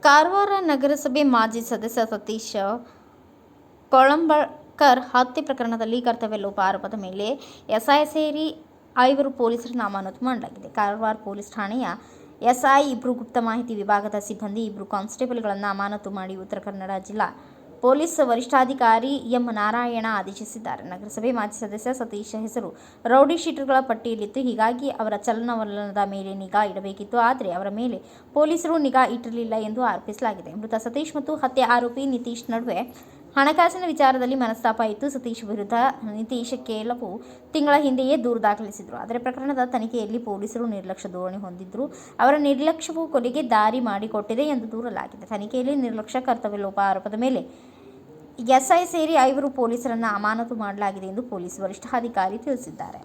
ಕಾರವಾರ ನಗರಸಭೆ ಮಾಜಿ ಸದಸ್ಯ ಸತೀಶ್ ಕೊಳಂಬಕರ್ ಹತ್ಯೆ ಪ್ರಕರಣದಲ್ಲಿ ಕರ್ತವ್ಯ ಲೋಪ ಆರೋಪದ ಮೇಲೆ ಎಸ್ಐ ಸೇರಿ 5 ಪೊಲೀಸರನ್ನು ಅಮಾನತು ಮಾಡಲಾಗಿದೆ. ಕಾರವಾರ ಪೊಲೀಸ್ ಠಾಣೆಯ ಎಸ್ಐ, 2 ಗುಪ್ತ ಮಾಹಿತಿ ವಿಭಾಗದ ಸಿಬ್ಬಂದಿ, 2 ಕಾನ್ಸ್ಟೇಬಲ್ಗಳನ್ನು ಅಮಾನತು ಮಾಡಿ ಉತ್ತರ ಕನ್ನಡ ಜಿಲ್ಲಾ ಪೊಲೀಸ್ ವರಿಷ್ಠಾಧಿಕಾರಿ ಎಂ. ನಾರಾಯಣ ಆದೇಶಿಸಿದ್ದಾರೆ. ನಗರಸಭೆ ಮಾಜಿ ಸದಸ್ಯ ಸತೀಶ್ ಹೆಸರು ರೌಡಿ ಶೀಟರ್ಗಳ ಪಟ್ಟಿಯಲ್ಲಿತ್ತು. ಹೀಗಾಗಿ ಅವರ ಚಲನವಲನದ ಮೇಲೆ ನಿಗಾ ಇಡಬೇಕಿತ್ತು. ಆದರೆ ಅವರ ಮೇಲೆ ಪೊಲೀಸರು ನಿಗಾ ಇಟ್ಟಿರಲಿಲ್ಲ ಎಂದು ಆರೋಪಿಸಲಾಗಿದೆ. ಮೃತ ಸತೀಶ್ ಮತ್ತು ಹತ್ಯೆ ಆರೋಪಿ ನಿತೀಶ್ ನಡುವೆ ಹಣಕಾಸಿನ ವಿಚಾರದಲ್ಲಿ ಮನಸ್ತಾಪ ಇತ್ತು. ಸತೀಶ್ ವಿರುದ್ಧ ನಿತೀಶ್ ಕೆಲವು ತಿಂಗಳ ಹಿಂದೆಯೇ ದೂರು ದಾಖಲಿಸಿದ್ರು. ಆದರೆ ಪ್ರಕರಣದ ತನಿಖೆಯಲ್ಲಿ ಪೊಲೀಸರು ನಿರ್ಲಕ್ಷ್ಯ ಧೋರಣೆ ಹೊಂದಿದ್ರು. ಅವರ ನಿರ್ಲಕ್ಷ್ಯವು ಕೊಲೆಗೆ ದಾರಿ ಮಾಡಿಕೊಟ್ಟಿದೆ ಎಂದು ದೂರಲಾಗಿದೆ. ತನಿಖೆಯಲ್ಲಿ ನಿರ್ಲಕ್ಷ್ಯ, ಕರ್ತವ್ಯ ಲೋಪ ಆರೋಪದ ಮೇಲೆ ಎಸ್ಐ ಸೇರಿ 5 ಪೊಲೀಸರನ್ನು ಅಮಾನತು ಮಾಡಲಾಗಿದೆ ಎಂದು ಪೊಲೀಸ್ ವರಿಷ್ಠಾಧಿಕಾರಿ ತಿಳಿಸಿದ್ದಾರೆ.